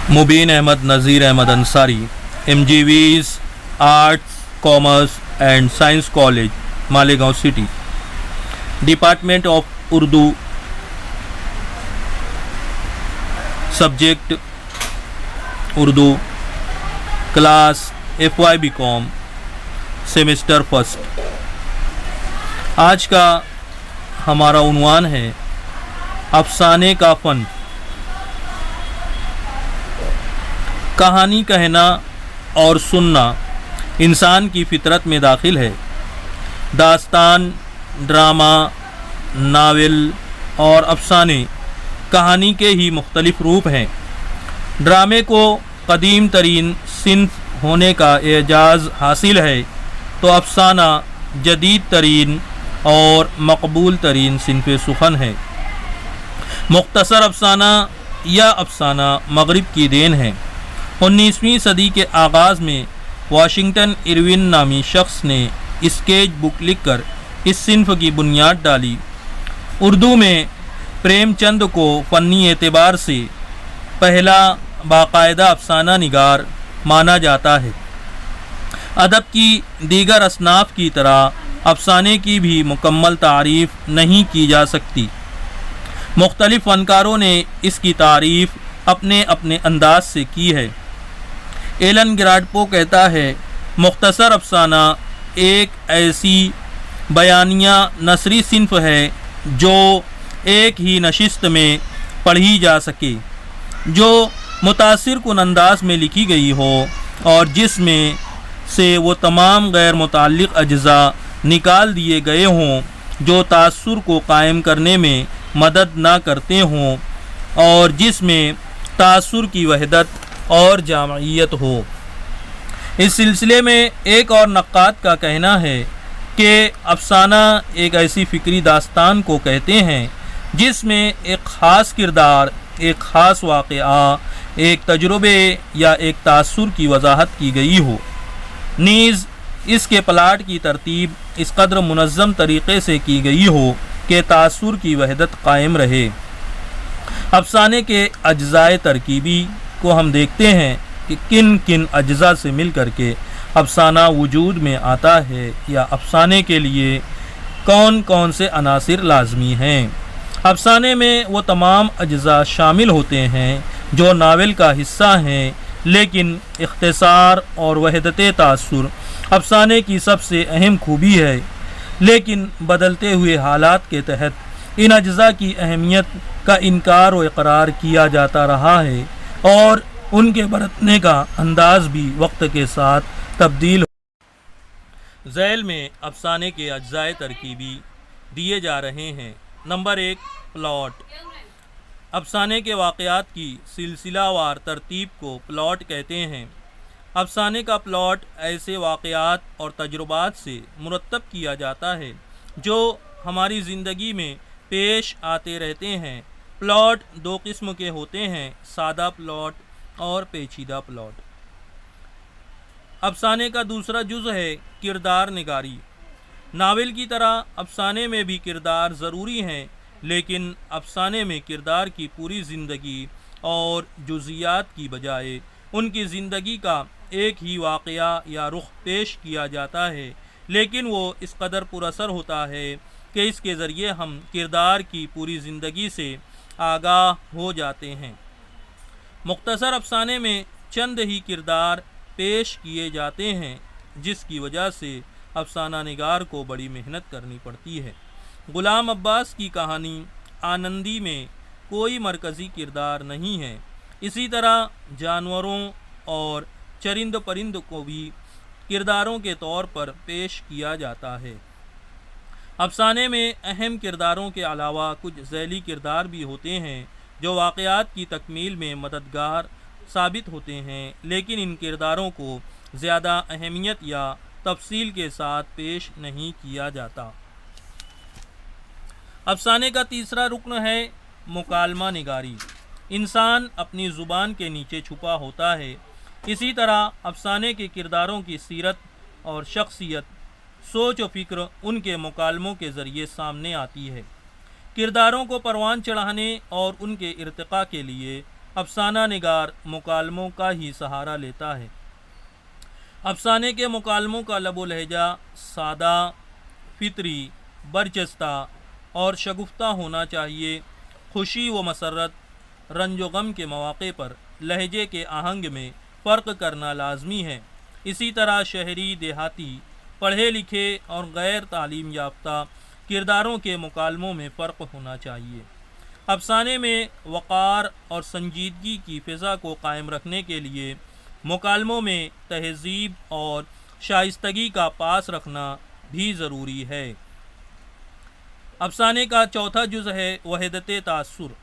Mubeen Ahmed Nazir Ahmed Ansari MGV's arts commerce and science college Malegaon city department of Urdu subject Urdu class FY BCom semester first. آج کا ہمارا عنوان ہے افسانے کا فن۔ کہانی کہنا اور سننا انسان کی فطرت میں داخل ہے۔ داستان، ڈرامہ، ناول اور افسانے کہانی کے ہی مختلف روپ ہیں۔ ڈرامے کو قدیم ترین صنف ہونے کا اعزاز حاصل ہے تو افسانہ جدید ترین اور مقبول ترین صنف سخن ہے۔ مختصر افسانہ یا افسانہ مغرب کی دین ہے۔ 19ویں صدی کے آغاز میں واشنگٹن ارون نامی شخص نے اسکیچ بک لکھ کر اس صنف کی بنیاد ڈالی۔ اردو میں پریم چند کو فنی اعتبار سے پہلا باقاعدہ افسانہ نگار مانا جاتا ہے۔ ادب کی دیگر اصناف کی طرح افسانے کی بھی مکمل تعریف نہیں کی جا سکتی۔ مختلف فنکاروں نے اس کی تعریف اپنے اپنے انداز سے کی ہے۔ ایلن گراڈپو کہتا ہے، مختصر افسانہ ایک ایسی بیانیہ نثری صنف ہے جو ایک ہی نشست میں پڑھی جا سکے، جو متاثر کن انداز میں لکھی گئی ہو اور جس میں سے وہ تمام غیر متعلق اجزاء نکال دیے گئے ہوں جو تاثر کو قائم کرنے میں مدد نہ کرتے ہوں، اور جس میں تاثر کی وحدت اور جامعیت ہو۔ اس سلسلے میں ایک اور نقاد کا کہنا ہے کہ افسانہ ایک ایسی فکری داستان کو کہتے ہیں جس میں ایک خاص کردار، ایک خاص واقعہ، ایک تجربے یا ایک تاثر کی وضاحت کی گئی ہو، نیز اس کے پلاٹ کی ترتیب اس قدر منظم طریقے سے کی گئی ہو کہ تاثر کی وحدت قائم رہے۔ افسانے کے اجزاء ترکیبی کو ہم دیکھتے ہیں کہ کن کن اجزاء سے مل کر کے افسانہ وجود میں آتا ہے یا افسانے کے لیے کون کون سے عناصر لازمی ہیں۔ افسانے میں وہ تمام اجزاء شامل ہوتے ہیں جو ناول کا حصہ ہیں، لیکن اختصار اور وحدت تاثر افسانے کی سب سے اہم خوبی ہے، لیکن بدلتے ہوئے حالات کے تحت ان اجزاء کی اہمیت کا انکار و اقرار کیا جاتا رہا ہے اور ان کے برتنے کا انداز بھی وقت کے ساتھ تبدیل ہو۔ ذیل میں افسانے کے اجزاء ترکیبی دیے جا رہے ہیں۔ Number 1، plot. افسانے کے واقعات کی سلسلہ وار ترتیب کو پلاٹ کہتے ہیں۔ افسانے کا پلاٹ ایسے واقعات اور تجربات سے مرتب کیا جاتا ہے جو ہماری زندگی میں پیش آتے رہتے ہیں۔ پلاٹ دو قسم کے ہوتے ہیں، سادہ پلاٹ اور پیچیدہ پلاٹ۔ افسانے کا دوسرا جز ہے کردار نگاری۔ ناول کی طرح افسانے میں بھی کردار ضروری ہیں، لیکن افسانے میں کردار کی پوری زندگی اور جزیات کی بجائے ان کی زندگی کا ایک ہی واقعہ یا رخ پیش کیا جاتا ہے، لیکن وہ اس قدر پر اثر ہوتا ہے کہ اس کے ذریعے ہم کردار کی پوری زندگی سے آگاہ ہو جاتے ہیں۔ مختصر افسانے میں چند ہی کردار پیش کیے جاتے ہیں، جس کی وجہ سے افسانہ نگار کو بڑی محنت کرنی پڑتی ہے۔ غلام عباس کی کہانی آنندی میں کوئی مرکزی کردار نہیں ہے۔ اسی طرح جانوروں اور چرند پرند کو بھی کرداروں کے طور پر پیش کیا جاتا ہے۔ افسانے میں اہم کرداروں کے علاوہ کچھ ذیلی کردار بھی ہوتے ہیں جو واقعات کی تکمیل میں مددگار ثابت ہوتے ہیں، لیکن ان کرداروں کو زیادہ اہمیت یا تفصیل کے ساتھ پیش نہیں کیا جاتا۔ افسانے کا تیسرا رکن ہے مکالمہ نگاری۔ انسان اپنی زبان کے نیچے چھپا ہوتا ہے، اسی طرح افسانے کے کرداروں کی سیرت اور شخصیت، سوچ و فکر ان کے مکالموں کے ذریعے سامنے آتی ہے۔ کرداروں کو پروان چڑھانے اور ان کے ارتقاء کے لیے افسانہ نگار مکالموں کا ہی سہارا لیتا ہے۔ افسانے کے مکالموں کا لب و لہجہ سادہ، فطری، برجستہ اور شگفتہ ہونا چاہیے۔ خوشی و مسرت، رنج و غم کے مواقع پر لہجے کے آہنگ میں فرق کرنا لازمی ہے۔ اسی طرح شہری، دیہاتی، پڑھے لکھے اور غیر تعلیم یافتہ کرداروں کے مکالموں میں فرق ہونا چاہیے۔ افسانے میں وقار اور سنجیدگی کی فضا کو قائم رکھنے کے لیے مکالموں میں تہذیب اور شائستگی کا پاس رکھنا بھی ضروری ہے۔ افسانے کا چوتھا جز ہے وحدت تاثر۔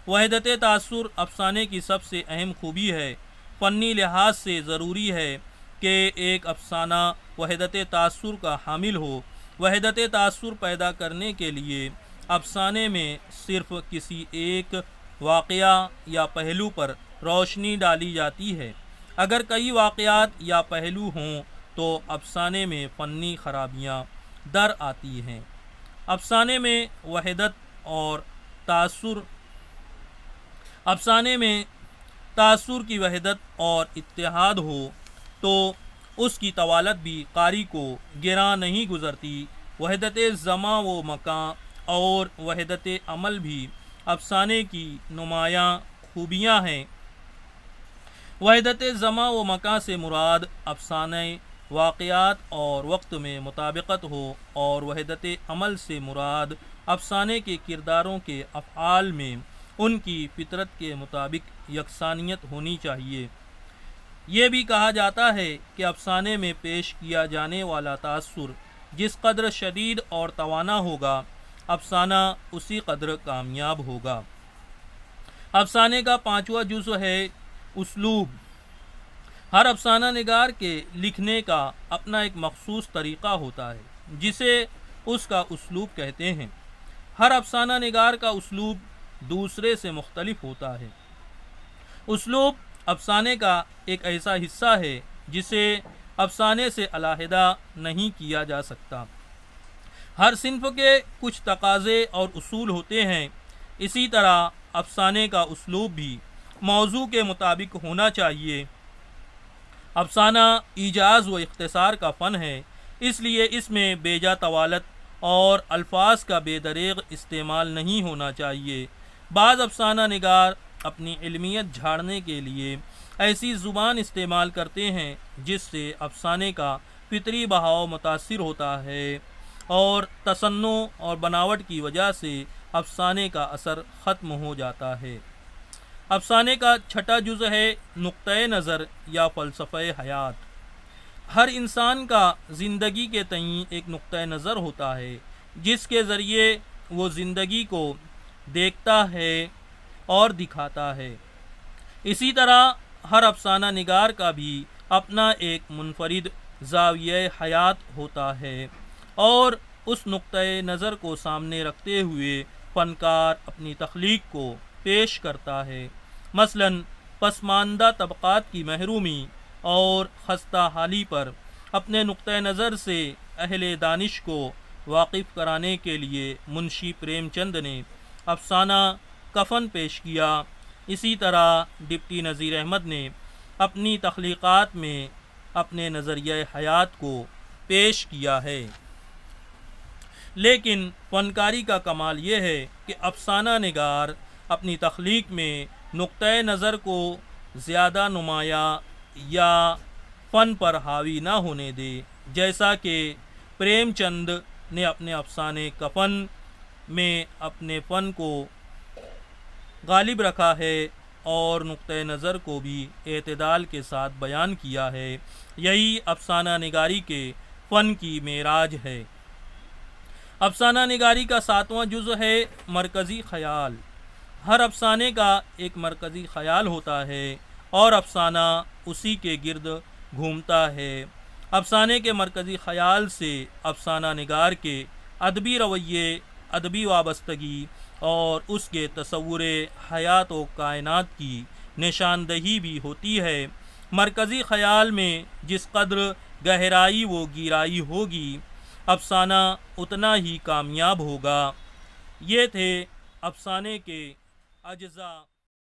وحدت تاثر افسانے کی سب سے اہم خوبی ہے۔ فنی لحاظ سے ضروری ہے کہ ایک افسانہ وحدت تاثر کا حامل ہو۔ وحدت تاثر پیدا کرنے کے لیے افسانے میں صرف کسی ایک واقعہ یا پہلو پر روشنی ڈالی جاتی ہے۔ اگر کئی واقعات یا پہلو ہوں تو افسانے میں فنی خرابیاں در آتی ہیں۔ افسانے میں وحدت اور تاثر افسانے میں تاثر کی وحدت اور اتحاد ہو تو اس کی طوالت بھی قاری کو گراں نہیں گزرتی۔ وحدت زمان و مکان اور وحدت عمل بھی افسانے کی نمایاں خوبیاں ہیں۔ وحدت زمان و مکان سے مراد افسانے واقعات اور وقت میں مطابقت ہو، اور وحدت عمل سے مراد افسانے کے کرداروں کے افعال میں ان کی فطرت کے مطابق یکسانیت ہونی چاہیے۔ یہ بھی کہا جاتا ہے کہ افسانے میں پیش کیا جانے والا تاثر جس قدر شدید اور توانا ہوگا، افسانہ اسی قدر کامیاب ہوگا۔ افسانے کا پانچواں جز ہے اسلوب۔ ہر افسانہ نگار کے لکھنے کا اپنا ایک مخصوص طریقہ ہوتا ہے جسے اس کا اسلوب کہتے ہیں۔ ہر افسانہ نگار کا اسلوب دوسرے سے مختلف ہوتا ہے۔ اسلوب افسانے کا ایک ایسا حصہ ہے جسے افسانے سے علیحدہ نہیں کیا جا سکتا۔ ہر صنف کے کچھ تقاضے اور اصول ہوتے ہیں۔ اسی طرح افسانے کا اسلوب بھی موضوع کے مطابق ہونا چاہیے۔ افسانہ ایجاز و اختصار کا فن ہے، اس لیے اس میں بیجا طوالت اور الفاظ کا بے دریغ استعمال نہیں ہونا چاہیے۔ بعض افسانہ نگار اپنی علمیت جھاڑنے کے لیے ایسی زبان استعمال کرتے ہیں جس سے افسانے کا فطری بہاؤ متاثر ہوتا ہے، اور تصنع اور بناوٹ کی وجہ سے افسانے کا اثر ختم ہو جاتا ہے۔ افسانے کا چھٹا جز ہے نقطۂ نظر یا فلسفہ حیات۔ ہر انسان کا زندگی کے تئیں ایک نقطۂ نظر ہوتا ہے جس کے ذریعے وہ زندگی کو دیکھتا ہے اور دکھاتا ہے۔ اسی طرح ہر افسانہ نگار کا بھی اپنا ایک منفرد زاویہ حیات ہوتا ہے، اور اس نقطۂ نظر کو سامنے رکھتے ہوئے فنکار اپنی تخلیق کو پیش کرتا ہے۔ مثلاً پسماندہ طبقات کی محرومی اور خستہ حالی پر اپنے نقطۂ نظر سے اہل دانش کو واقف کرانے کے لیے منشی پریم چند نے افسانہ کفن پیش کیا۔ اسی طرح ڈپٹی نذیر احمد نے اپنی تخلیقات میں اپنے نظریہ حیات کو پیش کیا ہے۔ لیکن فنکاری کا کمال یہ ہے کہ افسانہ نگار اپنی تخلیق میں نقطۂ نظر کو زیادہ نمایاں یا فن پر حاوی نہ ہونے دے، جیسا کہ پریم چند نے اپنے افسانے کفن میں اپنے فن کو غالب رکھا ہے اور نقطۂ نظر کو بھی اعتدال کے ساتھ بیان کیا ہے۔ یہی افسانہ نگاری کے فن کی معراج ہے۔ افسانہ نگاری کا ساتواں جز ہے مرکزی خیال۔ ہر افسانے کا ایک مرکزی خیال ہوتا ہے اور افسانہ اسی کے گرد گھومتا ہے۔ افسانے کے مرکزی خیال سے افسانہ نگار کے ادبی رویے، ادبی وابستگی اور اس کے تصور حیات و کائنات کی نشاندہی بھی ہوتی ہے۔ مرکزی خیال میں جس قدر گہرائی و گیرائی ہوگی، افسانہ اتنا ہی کامیاب ہوگا۔ یہ تھے افسانے کے اجزاء۔